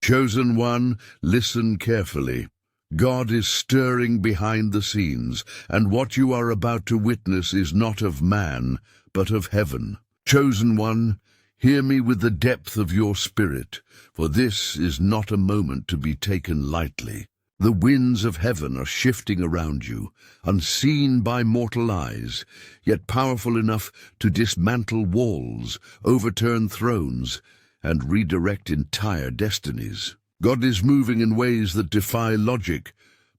Chosen one, listen carefully. God is stirring behind the scenes, and what you are about to witness is not of man, but of heaven. Chosen one, hear me with the depth of your spirit, for this is not a moment to be taken lightly. The winds of heaven are shifting around you, unseen by mortal eyes, yet powerful enough to dismantle walls, overturn thrones, and redirect entire destinies. God is moving in ways that defy logic,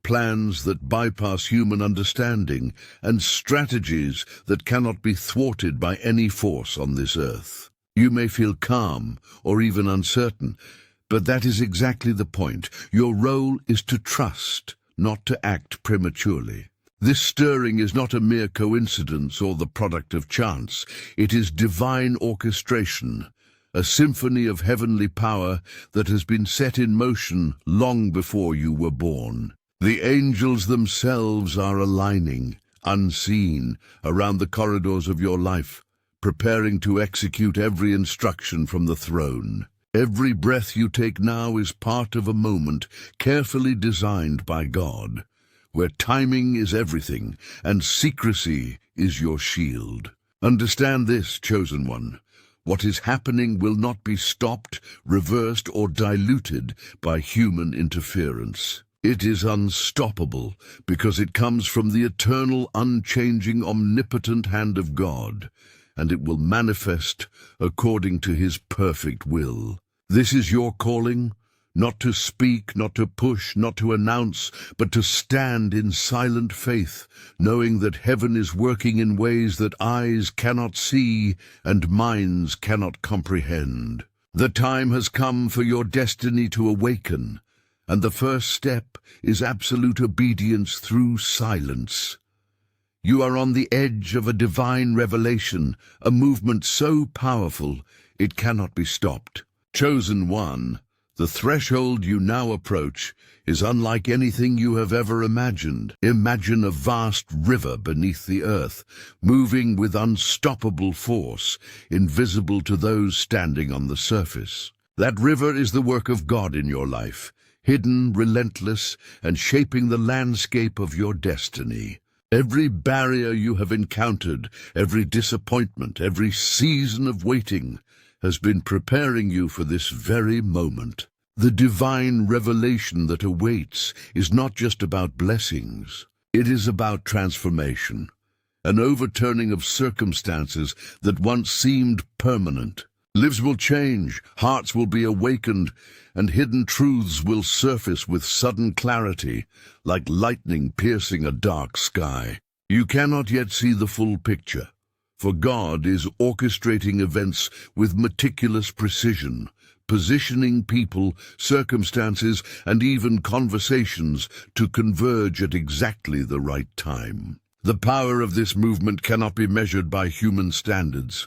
plans that bypass human understanding, and strategies that cannot be thwarted by any force on this earth. You may feel calm or even uncertain, but that is exactly the point. Your role is to trust, not to act prematurely. This stirring is not a mere coincidence or the product of chance. It is divine orchestration, a symphony of heavenly power that has been set in motion long before you were born. The angels themselves are aligning, unseen, around the corridors of your life, preparing to execute every instruction from the throne. Every breath you take now is part of a moment carefully designed by God, where timing is everything and secrecy is your shield. Understand this, chosen one. What is happening will not be stopped, reversed, or diluted by human interference. It is unstoppable because it comes from the eternal, unchanging, omnipotent hand of God, and it will manifest according to his perfect will. This is your calling, not to speak, not to push, not to announce, but to stand in silent faith, knowing that heaven is working in ways that eyes cannot see and minds cannot comprehend. The time has come for your destiny to awaken, and the first step is absolute obedience through silence. You are on the edge of a divine revelation, a movement so powerful it cannot be stopped. Chosen one, the threshold you now approach is unlike anything you have ever imagined. Imagine a vast river beneath the earth, moving with unstoppable force, invisible to those standing on the surface. That river is the work of God in your life, hidden, relentless, and shaping the landscape of your destiny. Every barrier you have encountered, every disappointment, every season of waiting, has been preparing you for this very moment. The divine revelation that awaits is not just about blessings. It is about transformation, an overturning of circumstances that once seemed permanent. Lives will change, hearts will be awakened, and hidden truths will surface with sudden clarity, like lightning piercing a dark sky. You cannot yet see the full picture, for God is orchestrating events with meticulous precision, positioning people, circumstances, and even conversations to converge at exactly the right time. The power of this movement cannot be measured by human standards.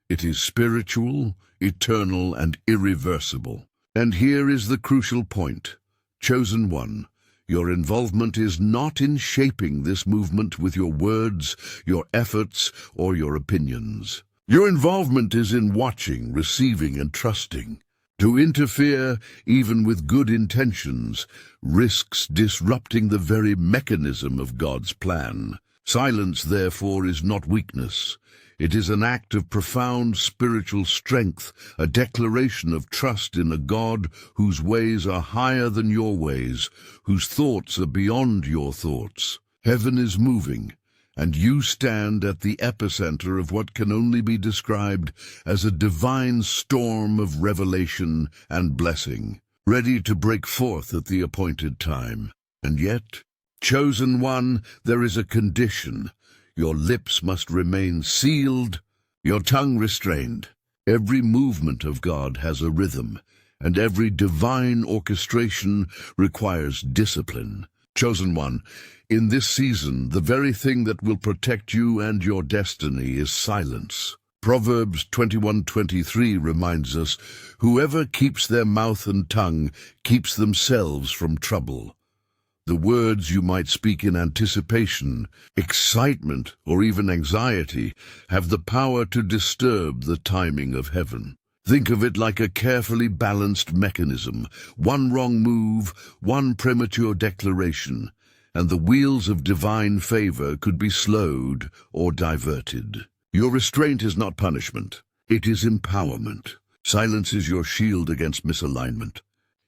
It is spiritual, eternal, and irreversible. And here is the crucial point. Chosen one, your involvement is not in shaping this movement with your words, your efforts, or your opinions. Your involvement is in watching, receiving, and trusting. To interfere, even with good intentions, risks disrupting the very mechanism of God's plan. Silence, therefore, is not weakness. It is an act of profound spiritual strength, a declaration of trust in a God whose ways are higher than your ways, whose thoughts are beyond your thoughts. Heaven is moving, and you stand at the epicenter of what can only be described as a divine storm of revelation and blessing, ready to break forth at the appointed time. And yet, chosen one, there is a condition. Your lips must remain sealed, your tongue restrained. Every movement of God has a rhythm, and every divine orchestration requires discipline. Chosen one, in this season, the very thing that will protect you and your destiny is silence. Proverbs 21:23 reminds us, "Whoever keeps their mouth and tongue keeps themselves from trouble." The words you might speak in anticipation, excitement, or even anxiety have the power to disturb the timing of heaven. Think of it like a carefully balanced mechanism. One wrong move, one premature declaration, and the wheels of divine favor could be slowed or diverted. Your restraint is not punishment. It is empowerment. Silence is your shield against misalignment.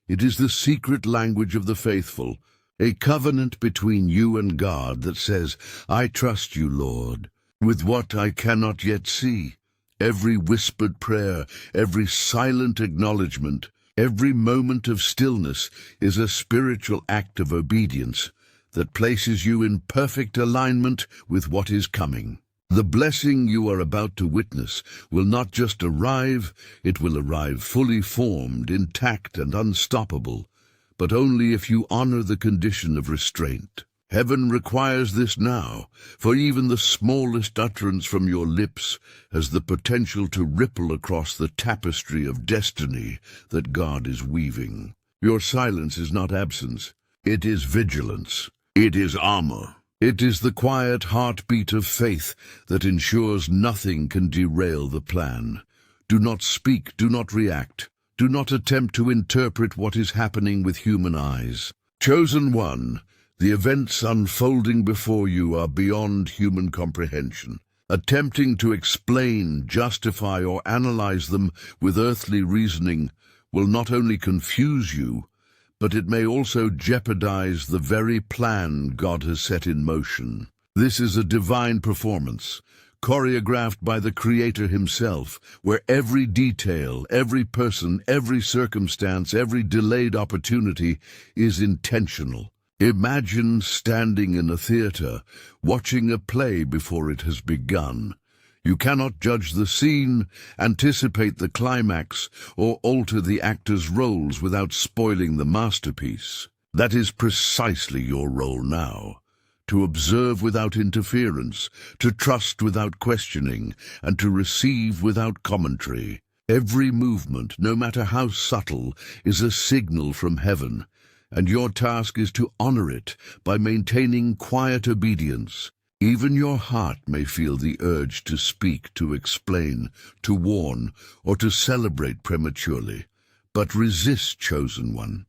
It is the secret language of the faithful, a covenant between you and God that says, "I trust you, Lord, with what I cannot yet see." Every whispered prayer, every silent acknowledgement, every moment of stillness is a spiritual act of obedience that places you in perfect alignment with what is coming. The blessing you are about to witness will not just arrive, it will arrive fully formed, intact and unstoppable, but only if you honor the condition of restraint. Heaven requires this now, for even the smallest utterance from your lips has the potential to ripple across the tapestry of destiny that God is weaving. Your silence is not absence, it is vigilance. It is armor. It is the quiet heartbeat of faith that ensures nothing can derail the plan. Do not speak, do not react. Do not attempt to interpret what is happening with human eyes. Chosen one, the events unfolding before you are beyond human comprehension. Attempting to explain, justify, or analyze them with earthly reasoning will not only confuse you, but it may also jeopardize the very plan God has set in motion. This is a divine performance, choreographed by the Creator himself, where every detail, every person, every circumstance, every delayed opportunity is intentional. Imagine standing in a theater, watching a play before it has begun. You cannot judge the scene, anticipate the climax, or alter the actors' roles without spoiling the masterpiece. That is precisely your role now. To observe without interference, to trust without questioning, and to receive without commentary. Every movement, no matter how subtle, is a signal from heaven, and your task is to honor it by maintaining quiet obedience. Even your heart may feel the urge to speak, to explain, to warn, or to celebrate prematurely. But resist, chosen one.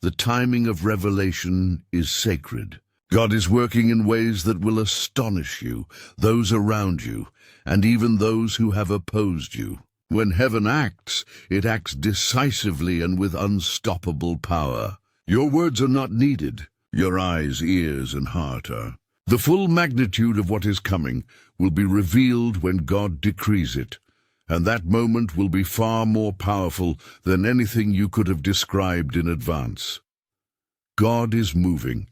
The timing of revelation is sacred. God is working in ways that will astonish you, those around you, and even those who have opposed you. When heaven acts, it acts decisively and with unstoppable power. Your words are not needed. Your eyes, ears, and heart are. The full magnitude of what is coming will be revealed when God decrees it, and that moment will be far more powerful than anything you could have described in advance. God is moving,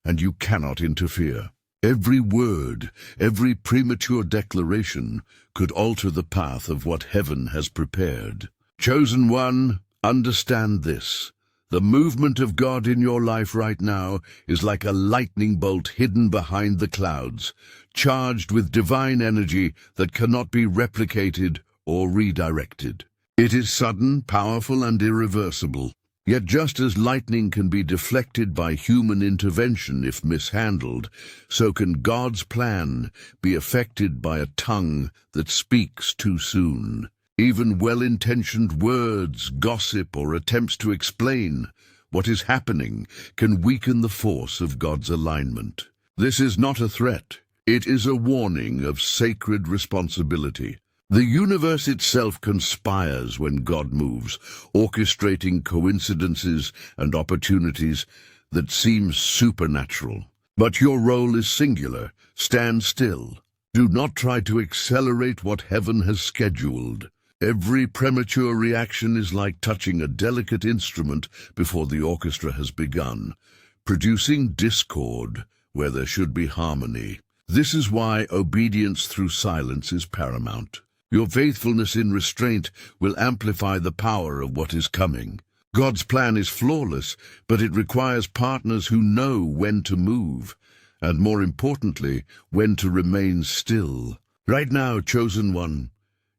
and you cannot interfere. Every word, every premature declaration could alter the path of what heaven has prepared. Chosen one, understand this. The movement of God in your life right now is like a lightning bolt hidden behind the clouds, charged with divine energy that cannot be replicated or redirected. It is sudden, powerful, and irreversible. Yet just as lightning can be deflected by human intervention if mishandled, so can God's plan be affected by a tongue that speaks too soon. Even well-intentioned words, gossip, or attempts to explain what is happening can weaken the force of God's alignment. This is not a threat. It is a warning of sacred responsibility. The universe itself conspires when God moves, orchestrating coincidences and opportunities that seem supernatural. But your role is singular. Stand still. Do not try to accelerate what heaven has scheduled. Every premature reaction is like touching a delicate instrument before the orchestra has begun, producing discord where there should be harmony. This is why obedience through silence is paramount. Your faithfulness in restraint will amplify the power of what is coming. God's plan is flawless, but it requires partners who know when to move, and more importantly, when to remain still. Right now, chosen one,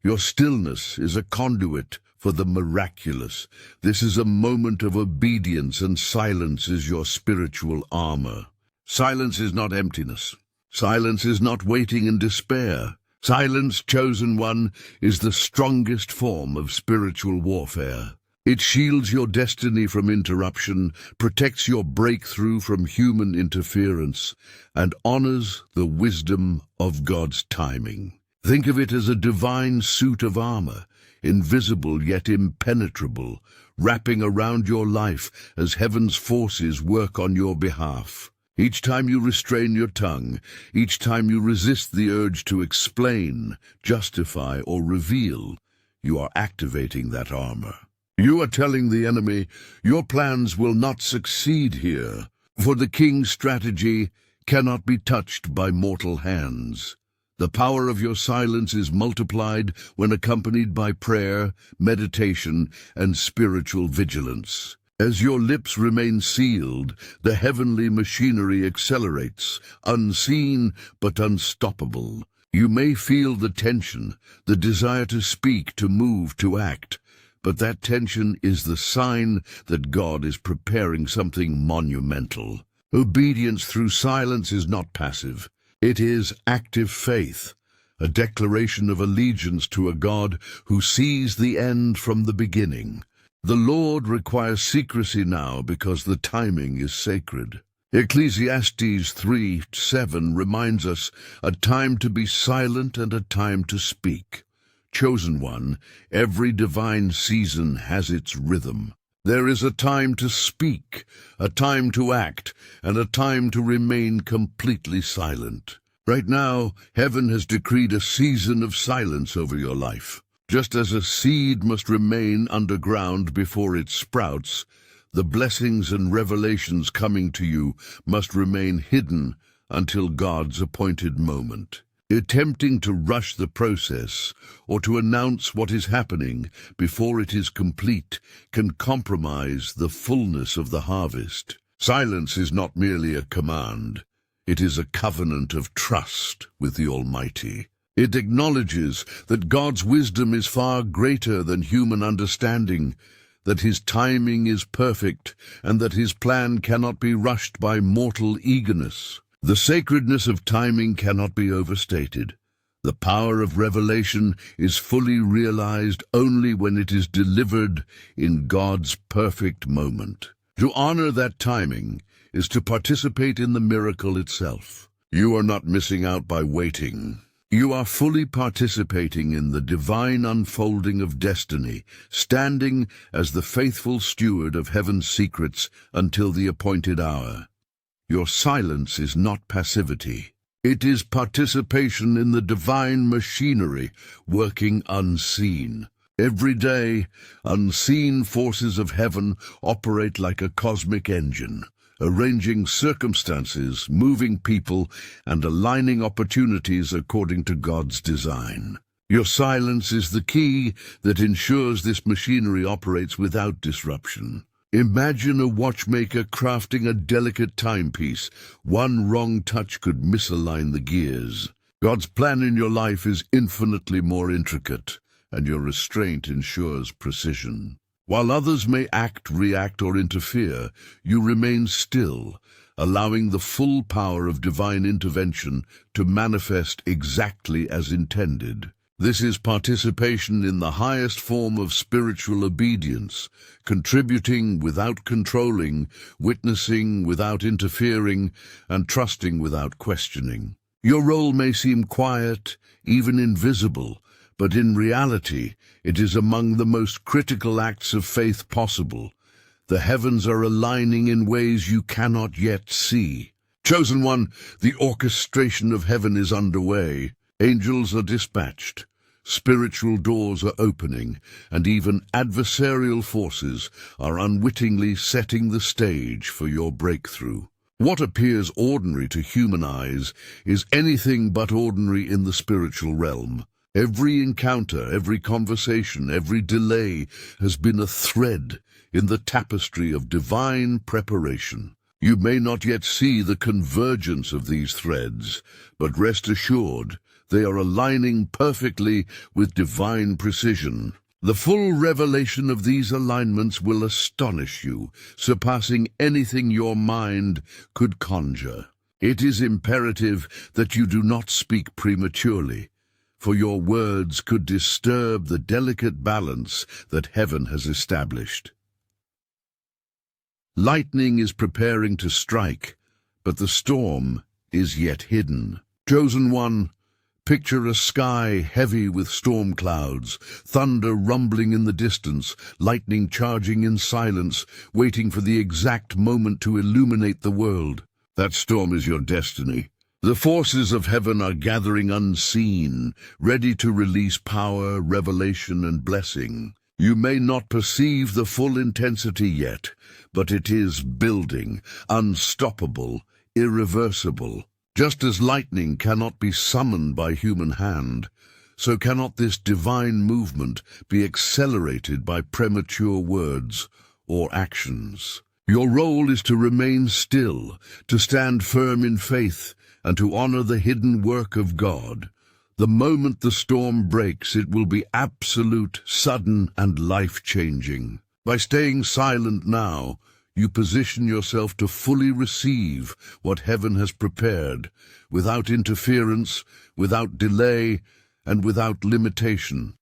your stillness is a conduit for the miraculous. This is a moment of obedience, and silence is your spiritual armor. Silence is not emptiness. Silence is not waiting in despair. Silence, chosen one, is the strongest form of spiritual warfare. It shields your destiny from interruption, protects your breakthrough from human interference, and honors the wisdom of God's timing. Think of it as a divine suit of armor, invisible yet impenetrable, wrapping around your life as heaven's forces work on your behalf. Each time you restrain your tongue, each time you resist the urge to explain, justify, or reveal, you are activating that armor. You are telling the enemy, your plans will not succeed here, for the king's strategy cannot be touched by mortal hands. The power of your silence is multiplied when accompanied by prayer, meditation, and spiritual vigilance. As your lips remain sealed, the heavenly machinery accelerates, unseen but unstoppable. You may feel the tension, the desire to speak, to move, to act, but that tension is the sign that God is preparing something monumental. Obedience through silence is not passive. It is active faith, a declaration of allegiance to a God who sees the end from the beginning. The Lord requires secrecy now because the timing is sacred. Ecclesiastes 3:7 reminds us a time to be silent and a time to speak. Chosen one, every divine season has its rhythm. There is a time to speak, a time to act, and a time to remain completely silent. Right now, heaven has decreed a season of silence over your life. Just as a seed must remain underground before it sprouts, the blessings and revelations coming to you must remain hidden until God's appointed moment. Attempting to rush the process or to announce what is happening before it is complete can compromise the fullness of the harvest. Silence is not merely a command. It is a covenant of trust with the Almighty. It acknowledges that God's wisdom is far greater than human understanding, that His timing is perfect, and that His plan cannot be rushed by mortal eagerness. The sacredness of timing cannot be overstated. The power of revelation is fully realized only when it is delivered in God's perfect moment. To honor that timing is to participate in the miracle itself. You are not missing out by waiting. You are fully participating in the divine unfolding of destiny, standing as the faithful steward of heaven's secrets until the appointed hour. Your silence is not passivity. It is participation in the divine machinery, working unseen. Every day, unseen forces of heaven operate like a cosmic engine, arranging circumstances, moving people, and aligning opportunities according to God's design. Your silence is the key that ensures this machinery operates without disruption. Imagine a watchmaker crafting a delicate timepiece. One wrong touch could misalign the gears. God's plan in your life is infinitely more intricate, and your restraint ensures precision. While others may act, react, or interfere, you remain still, allowing the full power of divine intervention to manifest exactly as intended. This is participation in the highest form of spiritual obedience, contributing without controlling, witnessing without interfering, and trusting without questioning. Your role may seem quiet, even invisible, but in reality, it is among the most critical acts of faith possible. The heavens are aligning in ways you cannot yet see. Chosen one, the orchestration of heaven is underway. Angels are dispatched. Spiritual doors are opening, and even adversarial forces are unwittingly setting the stage for your breakthrough. What appears ordinary to human eyes is anything but ordinary in the spiritual realm. Every encounter, every conversation, every delay has been a thread in the tapestry of divine preparation. You may not yet see the convergence of these threads, but rest assured, they are aligning perfectly with divine precision. The full revelation of these alignments will astonish you, surpassing anything your mind could conjure. It is imperative that you do not speak prematurely, for your words could disturb the delicate balance that heaven has established. Lightning is preparing to strike, but the storm is yet hidden. Chosen one, picture a sky heavy with storm clouds, thunder rumbling in the distance, lightning charging in silence, waiting for the exact moment to illuminate the world. That storm is your destiny. The forces of heaven are gathering unseen, ready to release power, revelation, and blessing. You may not perceive the full intensity yet, but it is building, unstoppable, irreversible. Just as lightning cannot be summoned by human hand, so cannot this divine movement be accelerated by premature words or actions. Your role is to remain still, to stand firm in faith, and to honor the hidden work of God. The moment the storm breaks, it will be absolute, sudden, and life-changing. By staying silent now, you position yourself to fully receive what heaven has prepared, without interference, without delay, and without limitation.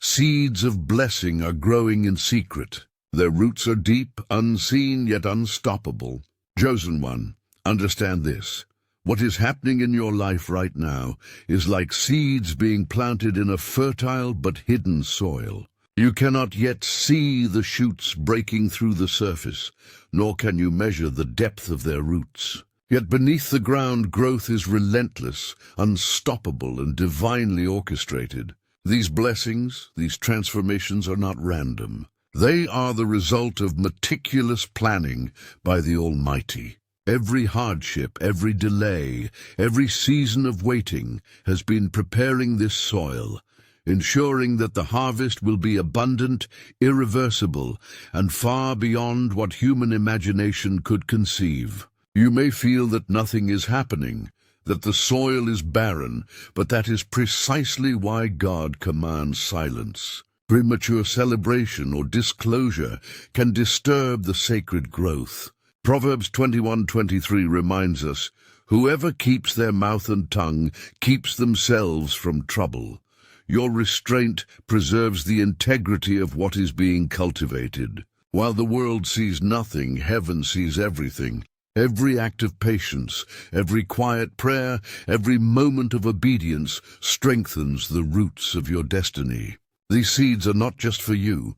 Seeds of blessing are growing in secret. Their roots are deep, unseen, yet unstoppable. Chosen one, understand this. What is happening in your life right now is like seeds being planted in a fertile but hidden soil. You cannot yet see the shoots breaking through the surface, nor can you measure the depth of their roots. Yet beneath the ground, growth is relentless, unstoppable, and divinely orchestrated. These blessings, these transformations are not random. They are the result of meticulous planning by the Almighty. Every hardship, every delay, every season of waiting has been preparing this soil, ensuring that the harvest will be abundant, irreversible, and far beyond what human imagination could conceive. You may feel that nothing is happening, that the soil is barren, but that is precisely why God commands silence. Premature celebration or disclosure can disturb the sacred growth. Proverbs 21:23 reminds us, "Whoever keeps their mouth and tongue keeps themselves from trouble." Your restraint preserves the integrity of what is being cultivated. While the world sees nothing, heaven sees everything. Every act of patience, every quiet prayer, every moment of obedience strengthens the roots of your destiny. These seeds are not just for you.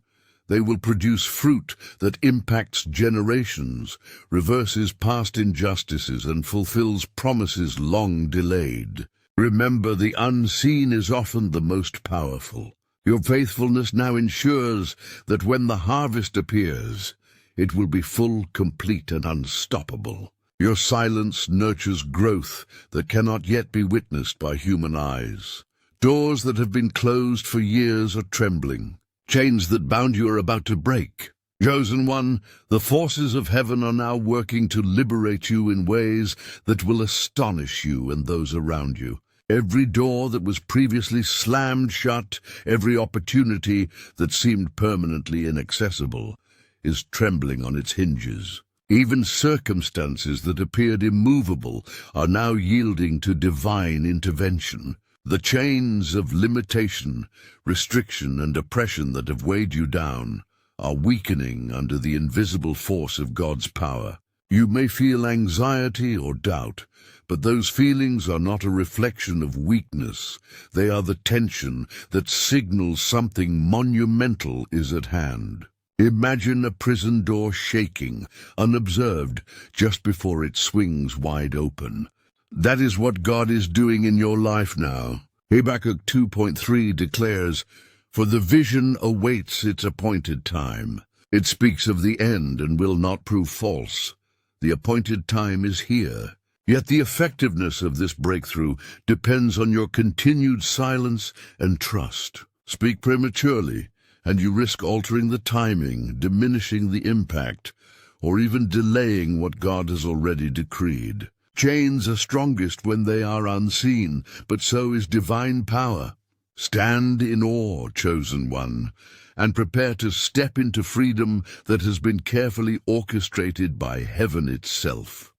They will produce fruit that impacts generations, reverses past injustices, and fulfills promises long delayed. Remember, the unseen is often the most powerful. Your faithfulness now ensures that when the harvest appears, it will be full, complete, and unstoppable. Your silence nurtures growth that cannot yet be witnessed by human eyes. Doors that have been closed for years are trembling. Chains that bound you are about to break. Chosen one, the forces of heaven are now working to liberate you in ways that will astonish you and those around you. Every door that was previously slammed shut, every opportunity that seemed permanently inaccessible, is trembling on its hinges. Even circumstances that appeared immovable are now yielding to divine intervention. The chains of limitation, restriction, and oppression that have weighed you down are weakening under the invisible force of God's power. You may feel anxiety or doubt, but those feelings are not a reflection of weakness. They are the tension that signals something monumental is at hand. Imagine a prison door shaking, unobserved, just before it swings wide open. That is what God is doing in your life now. Habakkuk 2:3 declares, "For the vision awaits its appointed time." It speaks of the end and will not prove false. The appointed time is here. Yet the effectiveness of this breakthrough depends on your continued silence and trust. Speak prematurely, and you risk altering the timing, diminishing the impact, or even delaying what God has already decreed. Chains are strongest when they are unseen, but so is divine power. Stand in awe, chosen one, and prepare to step into freedom that has been carefully orchestrated by heaven itself.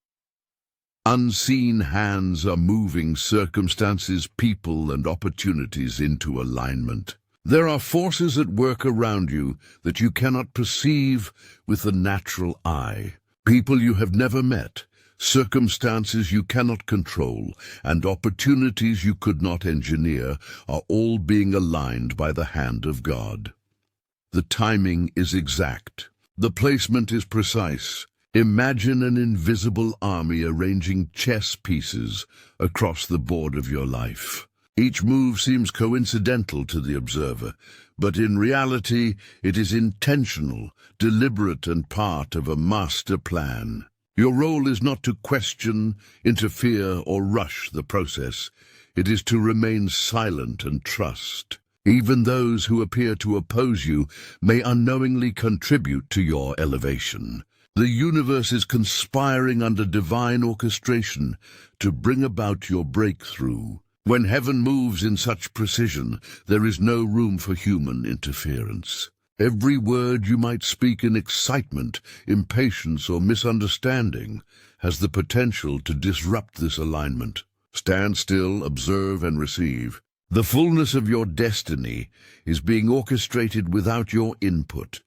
Unseen hands are moving circumstances, people, and opportunities into alignment. There are forces at work around you that you cannot perceive with the natural eye. People you have never met, circumstances you cannot control, and opportunities you could not engineer are all being aligned by the hand of God. The timing is exact. The placement is precise. Imagine an invisible army arranging chess pieces across the board of your life. Each move seems coincidental to the observer, but in reality it is intentional, deliberate, and part of a master plan. Your role is not to question, interfere, or rush the process. It is to remain silent and trust. Even those who appear to oppose you may unknowingly contribute to your elevation. The universe is conspiring under divine orchestration to bring about your breakthrough. When heaven moves in such precision, there is no room for human interference. Every word you might speak in excitement, impatience, or misunderstanding has the potential to disrupt this alignment. Stand still, observe, and receive. The fullness of your destiny is being orchestrated without your input,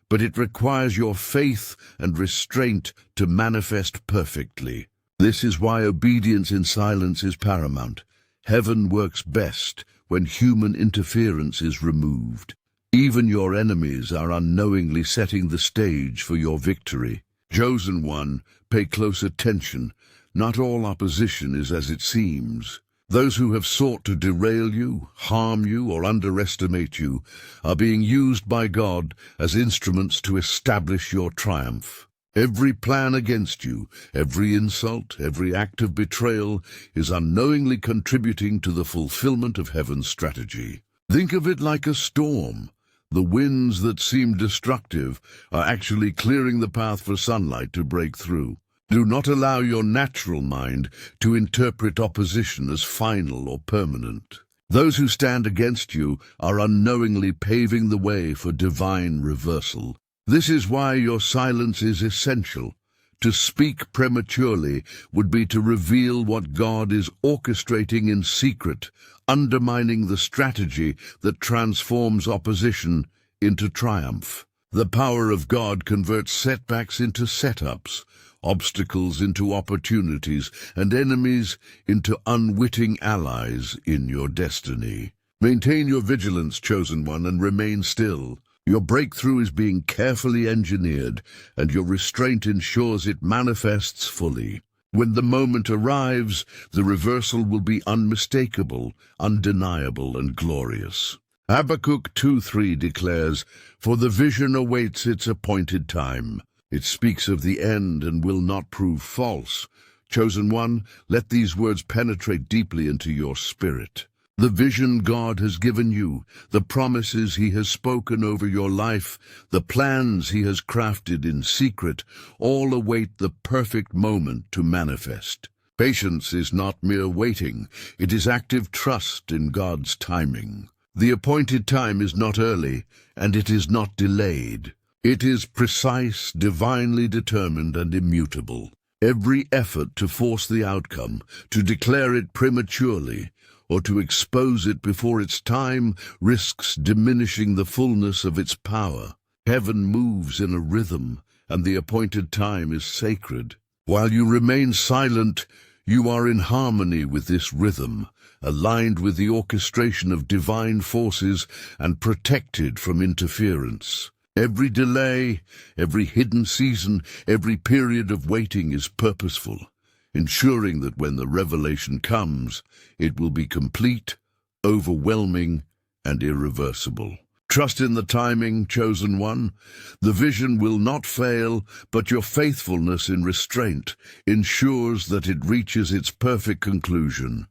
but it requires your faith and restraint to manifest perfectly. This is why obedience in silence is paramount. Heaven works best when human interference is removed. Even your enemies are unknowingly setting the stage for your victory. Chosen one, pay close attention. Not all opposition is as it seems. Those who have sought to derail you, harm you, or underestimate you are being used by God as instruments to establish your triumph. Every plan against you, every insult, every act of betrayal is unknowingly contributing to the fulfillment of heaven's strategy. Think of it like a storm. The winds that seem destructive are actually clearing the path for sunlight to break through. Do not allow your natural mind to interpret opposition as final or permanent. Those who stand against you are unknowingly paving the way for divine reversal. This is why your silence is essential. To speak prematurely would be to reveal what God is orchestrating in secret, undermining the strategy that transforms opposition into triumph. The power of God converts setbacks into setups, obstacles into opportunities, and enemies into unwitting allies in your destiny. Maintain your vigilance, chosen one, and remain still. Your breakthrough is being carefully engineered, and your restraint ensures it manifests fully. When the moment arrives, the reversal will be unmistakable, undeniable, and glorious. Habakkuk 2:3 declares, "For the vision awaits its appointed time." It speaks of the end and will not prove false. Chosen one, let these words penetrate deeply into your spirit. The vision God has given you, the promises He has spoken over your life, the plans He has crafted in secret, all await the perfect moment to manifest. Patience is not mere waiting, it is active trust in God's timing. The appointed time is not early, and it is not delayed. It is precise, divinely determined, and immutable. Every effort to force the outcome, to declare it prematurely, or to expose it before its time risks diminishing the fullness of its power. Heaven moves in a rhythm, and the appointed time is sacred. While you remain silent, you are in harmony with this rhythm, aligned with the orchestration of divine forces and protected from interference. Every delay, every hidden season, every period of waiting is purposeful, ensuring that when the revelation comes, it will be complete, overwhelming, and irreversible. Trust in the timing, chosen one. The vision will not fail, but your faithfulness in restraint ensures that it reaches its perfect conclusion.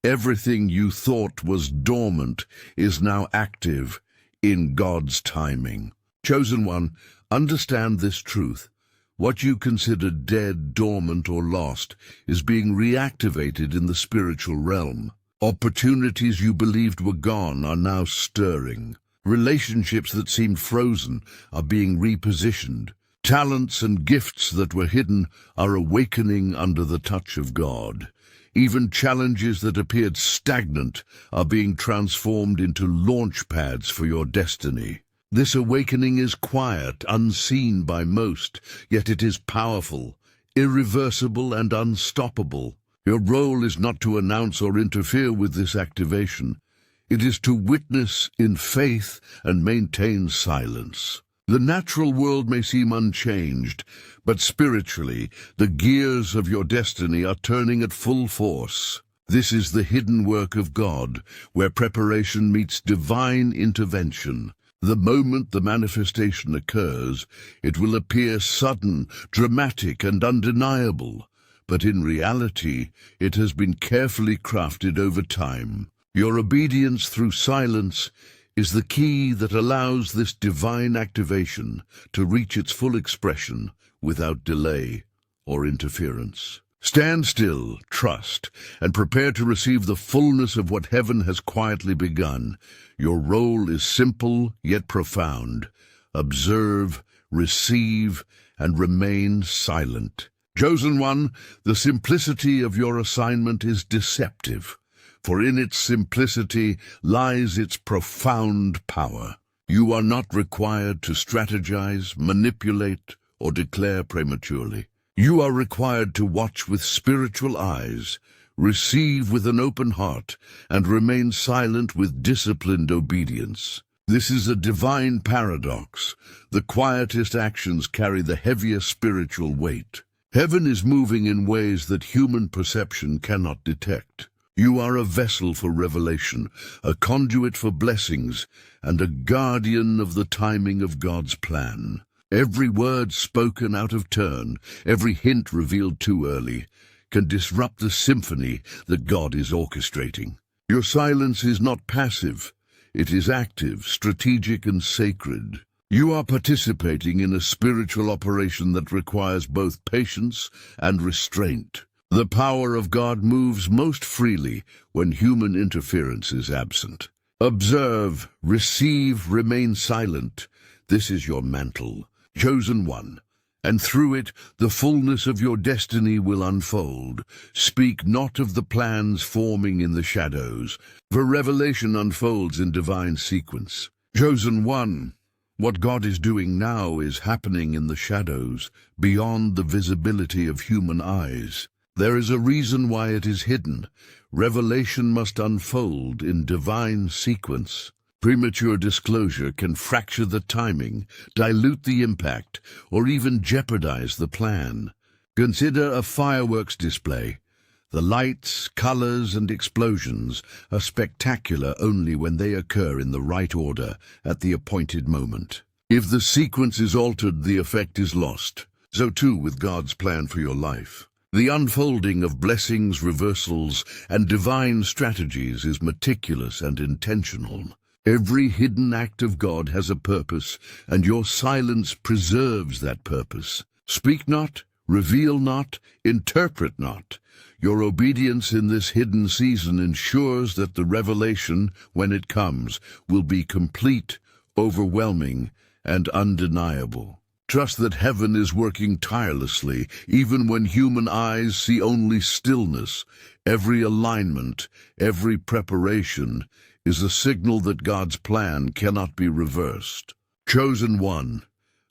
Everything you thought was dormant is now active in God's timing. Chosen one, understand this truth. What you considered dead, dormant, or lost is being reactivated in the spiritual realm. Opportunities you believed were gone are now stirring. Relationships that seemed frozen are being repositioned. Talents and gifts that were hidden are awakening under the touch of God. Even challenges that appeared stagnant are being transformed into launch pads for your destiny. This awakening is quiet, unseen by most, yet it is powerful, irreversible, and unstoppable. Your role is not to announce or interfere with this activation. It is to witness in faith and maintain silence. The natural world may seem unchanged, but spiritually, the gears of your destiny are turning at full force. This is the hidden work of God, where preparation meets divine intervention. The moment the manifestation occurs, it will appear sudden, dramatic, and undeniable. But in reality, it has been carefully crafted over time. Your obedience through silence is the key that allows this divine activation to reach its full expression without delay or interference. Stand still, trust, and prepare to receive the fullness of what heaven has quietly begun. Your role is simple yet profound. Observe, receive, and remain silent. Chosen one, the simplicity of your assignment is deceptive, for in its simplicity lies its profound power. You are not required to strategize, manipulate, or declare prematurely. You are required to watch with spiritual eyes, receive with an open heart, and remain silent with disciplined obedience. This is a divine paradox. The quietest actions carry the heaviest spiritual weight. Heaven is moving in ways that human perception cannot detect. You are a vessel for revelation, a conduit for blessings, and a guardian of the timing of God's plan. Every word spoken out of turn, every hint revealed too early, can disrupt the symphony that God is orchestrating. Your silence is not passive. It is active, strategic, and sacred. You are participating in a spiritual operation that requires both patience and restraint. The power of God moves most freely when human interference is absent. Observe, receive, remain silent. This is your mantle, chosen one, and through it the fullness of your destiny will unfold. Speak not of the plans forming in the shadows, for revelation unfolds in divine sequence. Chosen one, what God is doing now is happening in the shadows, beyond the visibility of human eyes. There is a reason why it is hidden. Revelation must unfold in divine sequence. Premature disclosure can fracture the timing, dilute the impact, or even jeopardize the plan. Consider a fireworks display. The lights, colors, and explosions are spectacular only when they occur in the right order at the appointed moment. If the sequence is altered, the effect is lost. So too with God's plan for your life. The unfolding of blessings, reversals, and divine strategies is meticulous and intentional. Every hidden act of God has a purpose, and your silence preserves that purpose. Speak not, reveal not, interpret not. Your obedience in this hidden season ensures that the revelation, when it comes, will be complete, overwhelming, and undeniable. Trust that heaven is working tirelessly, even when human eyes see only stillness. Every alignment, every preparation, is a signal that God's plan cannot be reversed. Chosen one,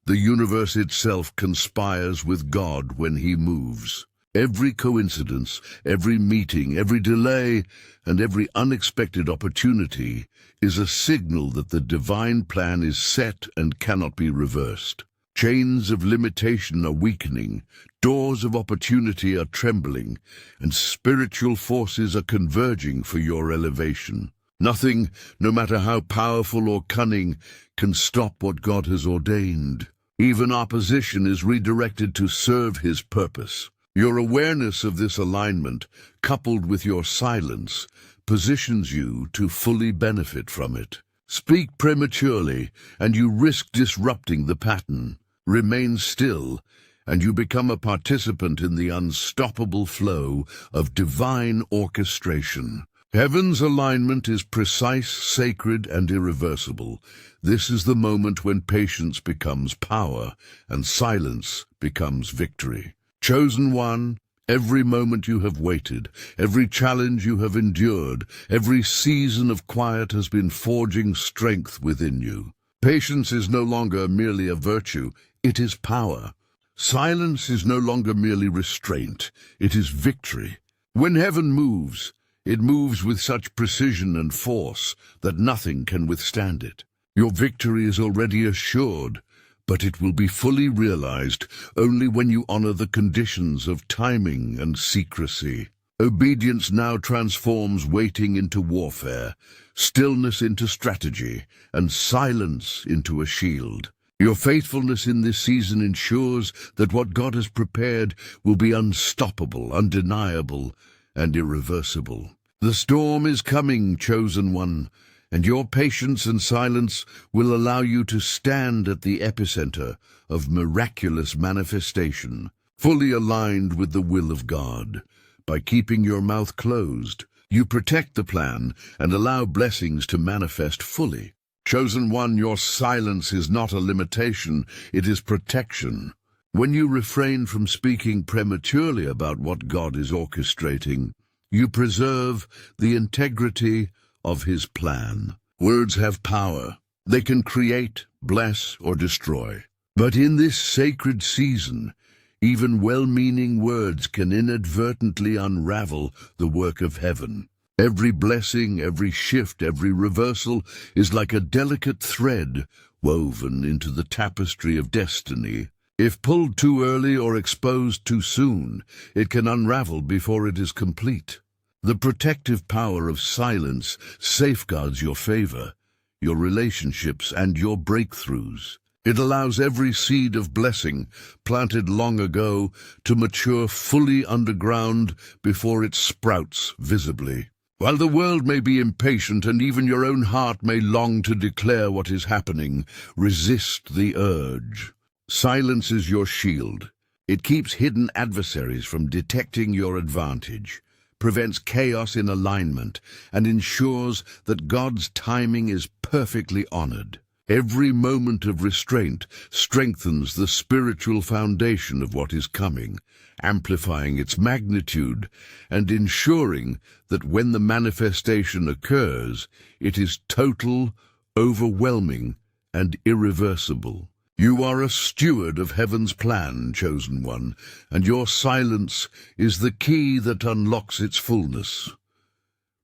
the universe itself conspires with God when He moves. Every coincidence, every meeting, every delay, and every unexpected opportunity is a signal that the divine plan is set and cannot be reversed. Chains of limitation are weakening, doors of opportunity are trembling, and spiritual forces are converging for your elevation. Nothing, no matter how powerful or cunning, can stop what God has ordained. Even opposition is redirected to serve His purpose. Your awareness of this alignment, coupled with your silence, positions you to fully benefit from it. Speak prematurely, and you risk disrupting the pattern. Remain still, and you become a participant in the unstoppable flow of divine orchestration. Heaven's alignment is precise, sacred, and irreversible. This is the moment when patience becomes power and silence becomes victory. Chosen one, every moment you have waited, every challenge you have endured, every season of quiet has been forging strength within you. Patience is no longer merely a virtue, it is power. Silence is no longer merely restraint, it is victory. When heaven moves, it moves with such precision and force that nothing can withstand it. Your victory is already assured, but it will be fully realized only when you honor the conditions of timing and secrecy. Obedience now transforms waiting into warfare, stillness into strategy, and silence into a shield. Your faithfulness in this season ensures that what God has prepared will be unstoppable, undeniable, and irreversible. The storm is coming, chosen one, and your patience and silence will allow you to stand at the epicenter of miraculous manifestation, fully aligned with the will of God. By keeping your mouth closed, you protect the plan and allow blessings to manifest fully. Chosen one, your silence is not a limitation, it is protection. When you refrain from speaking prematurely about what God is orchestrating, you preserve the integrity of His plan. Words have power. They can create, bless, or destroy. But in this sacred season, even well-meaning words can inadvertently unravel the work of heaven. Every blessing, every shift, every reversal is like a delicate thread woven into the tapestry of destiny. If pulled too early or exposed too soon, it can unravel before it is complete. The protective power of silence safeguards your favor, your relationships, and your breakthroughs. It allows every seed of blessing planted long ago to mature fully underground before it sprouts visibly. While the world may be impatient and even your own heart may long to declare what is happening, resist the urge. Silence is your shield. It keeps hidden adversaries from detecting your advantage, prevents chaos in alignment, and ensures that God's timing is perfectly honored. Every moment of restraint strengthens the spiritual foundation of what is coming, amplifying its magnitude and ensuring that when the manifestation occurs, it is total, overwhelming, and irreversible. You are a steward of heaven's plan, chosen one, and your silence is the key that unlocks its fullness.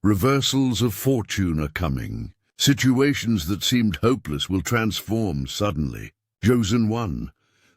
Reversals of fortune are coming. Situations that seemed hopeless will transform suddenly. Chosen one,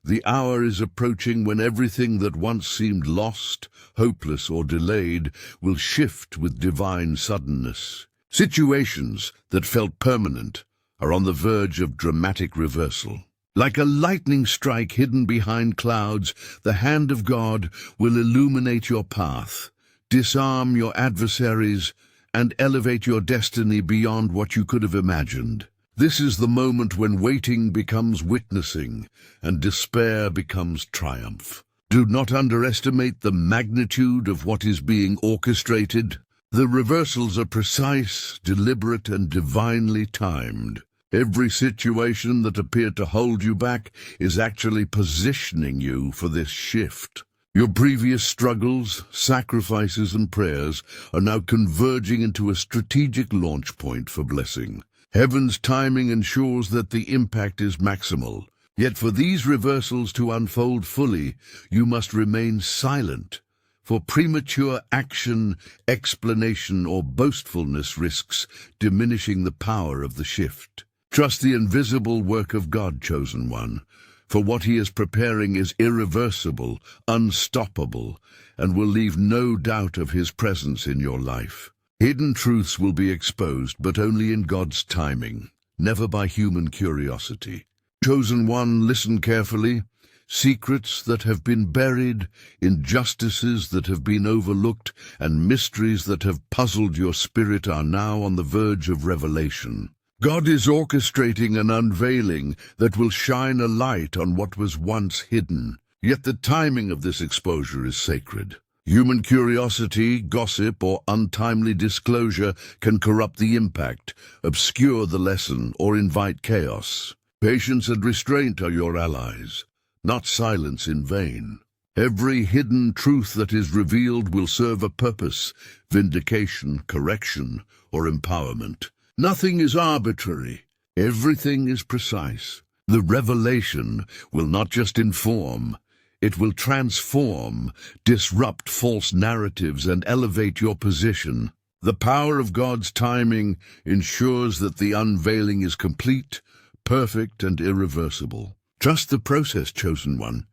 the hour is approaching when everything that once seemed lost, hopeless, or delayed will shift with divine suddenness. Situations that felt permanent are on the verge of dramatic reversal. Like a lightning strike hidden behind clouds, the hand of God will illuminate your path, disarm your adversaries, and elevate your destiny beyond what you could have imagined. This is the moment when waiting becomes witnessing and despair becomes triumph. Do not underestimate the magnitude of what is being orchestrated. The reversals are precise, deliberate, and divinely timed. Every situation that appeared to hold you back is actually positioning you for this shift. Your previous struggles, sacrifices, and prayers are now converging into a strategic launch point for blessing. Heaven's timing ensures that the impact is maximal. Yet for these reversals to unfold fully, you must remain silent. For premature action, explanation, or boastfulness risks diminishing the power of the shift. Trust the invisible work of God, chosen one, for what He is preparing is irreversible, unstoppable, and will leave no doubt of His presence in your life. Hidden truths will be exposed, but only in God's timing, never by human curiosity. Chosen one, listen carefully. Secrets that have been buried, injustices that have been overlooked, and mysteries that have puzzled your spirit are now on the verge of revelation. God is orchestrating an unveiling that will shine a light on what was once hidden. Yet the timing of this exposure is sacred. Human curiosity, gossip, or untimely disclosure can corrupt the impact, obscure the lesson, or invite chaos. Patience and restraint are your allies, not silence in vain. Every hidden truth that is revealed will serve a purpose: vindication, correction, or empowerment. Nothing is arbitrary. Everything is precise. The revelation will not just inform, it will transform, disrupt false narratives, and elevate your position. The power of God's timing ensures that the unveiling is complete, perfect, and irreversible. Trust the process, chosen one,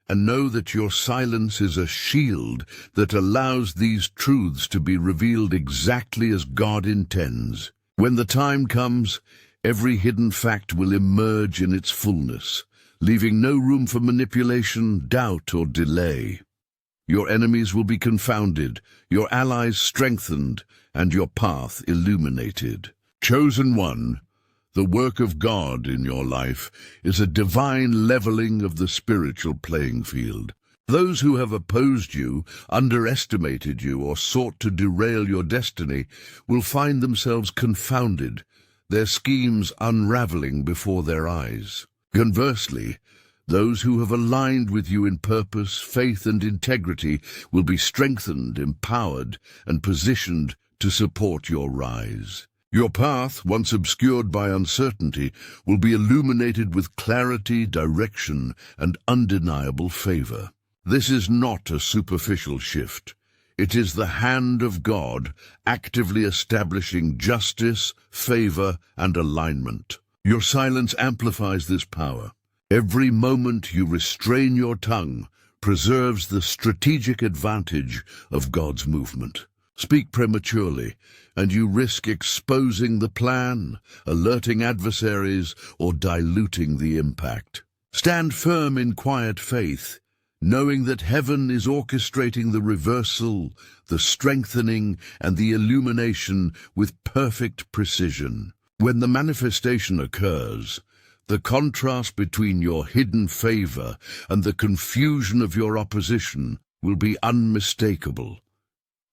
and know that your silence is a shield that allows these truths to be revealed exactly as God intends. When the time comes, every hidden fact will emerge in its fullness, leaving no room for manipulation, doubt, or delay. Your enemies will be confounded, your allies strengthened, and your path illuminated. Chosen one, the work of God in your life is a divine leveling of the spiritual playing field. Those who have opposed you, underestimated you, or sought to derail your destiny will find themselves confounded, their schemes unraveling before their eyes. Conversely, those who have aligned with you in purpose, faith, and integrity will be strengthened, empowered, and positioned to support your rise. Your path, once obscured by uncertainty, will be illuminated with clarity, direction, and undeniable favor. This is not a superficial shift. It is the hand of God actively establishing justice, favor, and alignment. Your silence amplifies this power. Every moment you restrain your tongue preserves the strategic advantage of God's movement. Speak prematurely, and you risk exposing the plan, alerting adversaries, or diluting the impact. Stand firm in quiet faith, knowing that heaven is orchestrating the reversal, the strengthening, and the illumination with perfect precision. When the manifestation occurs, the contrast between your hidden favor and the confusion of your opposition will be unmistakable.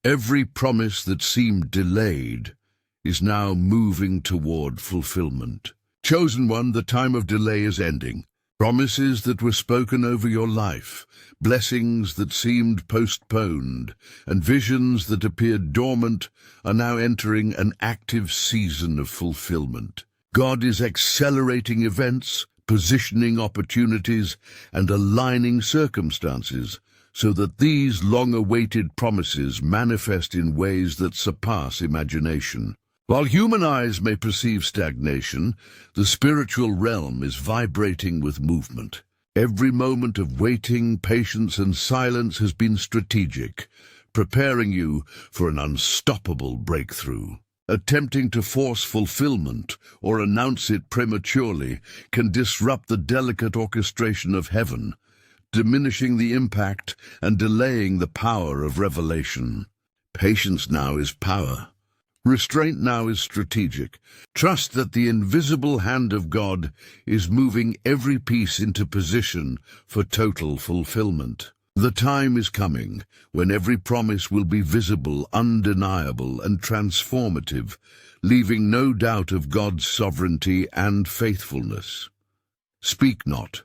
Every promise that seemed delayed is now moving toward fulfillment. Chosen one, the time of delay is ending. Promises that were spoken over your life, blessings that seemed postponed, and visions that appeared dormant are now entering an active season of fulfillment. God is accelerating events, positioning opportunities, and aligning circumstances so that these long-awaited promises manifest in ways that surpass imagination. While human eyes may perceive stagnation, the spiritual realm is vibrating with movement. Every moment of waiting, patience, and silence has been strategic, preparing you for an unstoppable breakthrough. Attempting to force fulfillment or announce it prematurely can disrupt the delicate orchestration of heaven, diminishing the impact and delaying the power of revelation. Patience now is power. Restraint now is strategic. Trust that the invisible hand of God is moving every piece into position for total fulfillment. The time is coming when every promise will be visible, undeniable, and transformative, leaving no doubt of God's sovereignty and faithfulness. Speak not,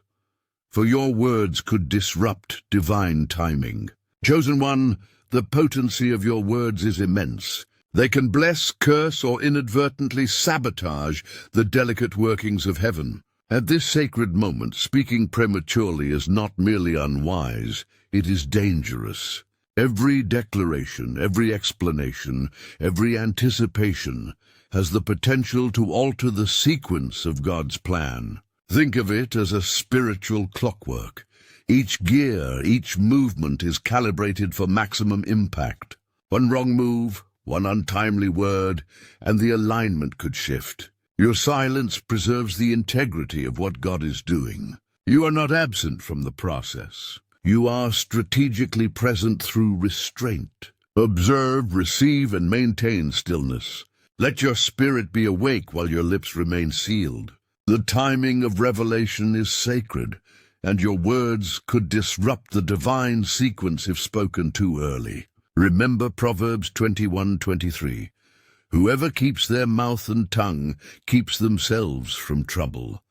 for your words could disrupt divine timing. Chosen one, the potency of your words is immense. They can bless, curse, or inadvertently sabotage the delicate workings of heaven. At this sacred moment, speaking prematurely is not merely unwise, it is dangerous. Every declaration, every explanation, every anticipation has the potential to alter the sequence of God's plan. Think of it as a spiritual clockwork. Each gear, each movement is calibrated for maximum impact. One wrong move, one untimely word, and the alignment could shift. Your silence preserves the integrity of what God is doing. You are not absent from the process. You are strategically present through restraint. Observe, receive, and maintain stillness. Let your spirit be awake while your lips remain sealed. The timing of revelation is sacred, and your words could disrupt the divine sequence if spoken too early. Remember Proverbs 21:23. Whoever keeps their mouth and tongue keeps themselves from trouble.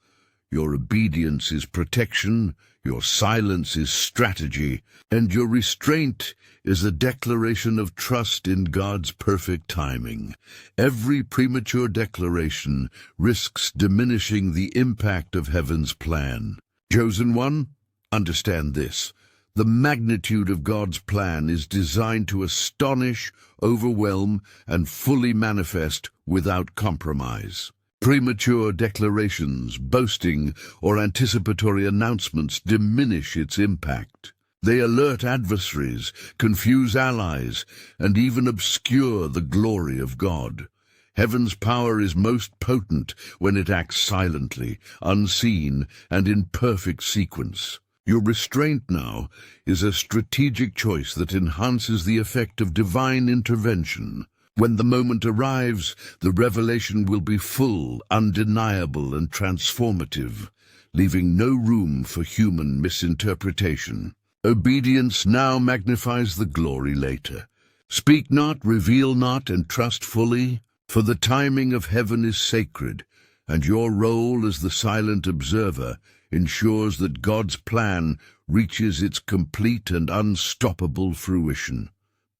Your obedience is protection, your silence is strategy, and your restraint is a declaration of trust in God's perfect timing. Every premature declaration risks diminishing the impact of heaven's plan. Chosen one, understand this. The magnitude of God's plan is designed to astonish, overwhelm, and fully manifest without compromise. Premature declarations, boasting, or anticipatory announcements diminish its impact. They alert adversaries, confuse allies, and even obscure the glory of God. Heaven's power is most potent when it acts silently, unseen, and in perfect sequence. Your restraint now is a strategic choice that enhances the effect of divine intervention. When the moment arrives, the revelation will be full, undeniable, and transformative, leaving no room for human misinterpretation. Obedience now magnifies the glory later. Speak not, reveal not, and trust fully, for the timing of heaven is sacred, and your role as the silent observer ensures that God's plan reaches its complete and unstoppable fruition.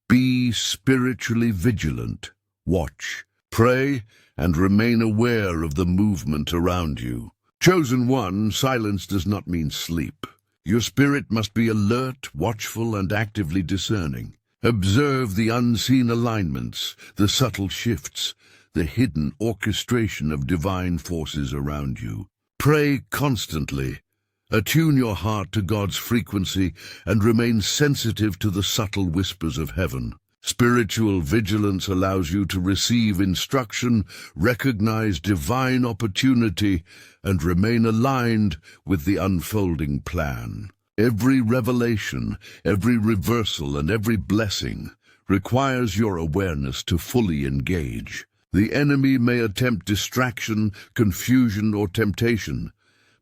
Be spiritually vigilant, watch, pray, and remain aware of the movement around you. Chosen one, silence does not mean sleep. Your spirit must be alert, watchful, and actively discerning. Observe the unseen alignments, the subtle shifts, the hidden orchestration of divine forces around you. Pray constantly. Attune your heart to God's frequency and remain sensitive to the subtle whispers of heaven. Spiritual vigilance allows you to receive instruction, recognize divine opportunity, and remain aligned with the unfolding plan. Every revelation, every reversal, and every blessing requires your awareness to fully engage. The enemy may attempt distraction, confusion, or temptation,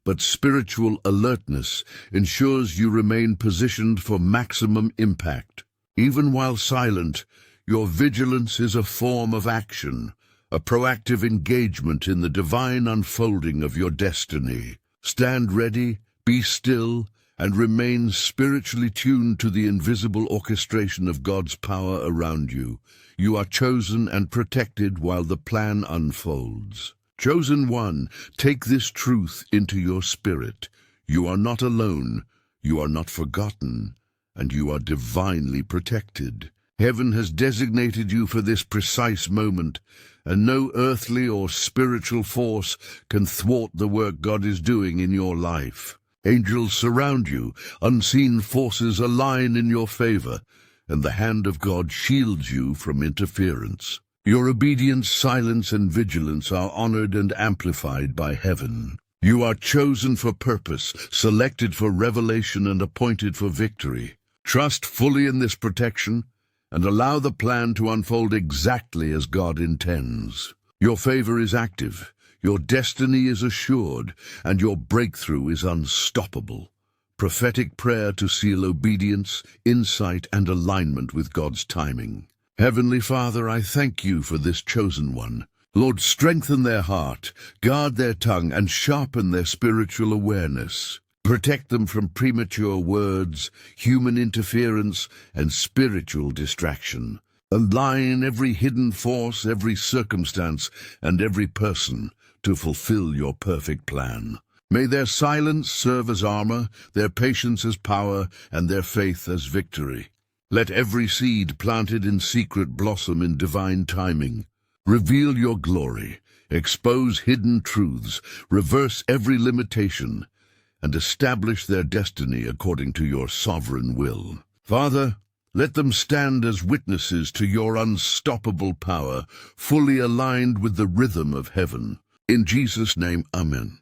but spiritual alertness ensures you remain positioned for maximum impact. Even while silent, your vigilance is a form of action, a proactive engagement in the divine unfolding of your destiny. Stand ready, be still, and remain spiritually tuned to the invisible orchestration of God's power around you. You are chosen and protected while the plan unfolds. Chosen one, take this truth into your spirit. You are not alone, you are not forgotten, and you are divinely protected. Heaven has designated you for this precise moment, and no earthly or spiritual force can thwart the work God is doing in your life. Angels surround you, unseen forces align in your favor, and the hand of God shields you from interference. Your obedience, silence, and vigilance are honored and amplified by heaven. You are chosen for purpose, selected for revelation, and appointed for victory. Trust fully in this protection, and allow the plan to unfold exactly as God intends. Your favor is active, your destiny is assured, and your breakthrough is unstoppable. Prophetic prayer to seal obedience, insight, and alignment with God's timing. Heavenly Father, I thank you for this chosen one. Lord, strengthen their heart, guard their tongue, and sharpen their spiritual awareness. Protect them from premature words, human interference, and spiritual distraction. Align every hidden force, every circumstance, and every person to fulfill your perfect plan. May their silence serve as armor, their patience as power, and their faith as victory. Let every seed planted in secret blossom in divine timing. Reveal your glory, expose hidden truths, reverse every limitation, and establish their destiny according to your sovereign will. Father, let them stand as witnesses to your unstoppable power, fully aligned with the rhythm of heaven. In Jesus' name, Amen.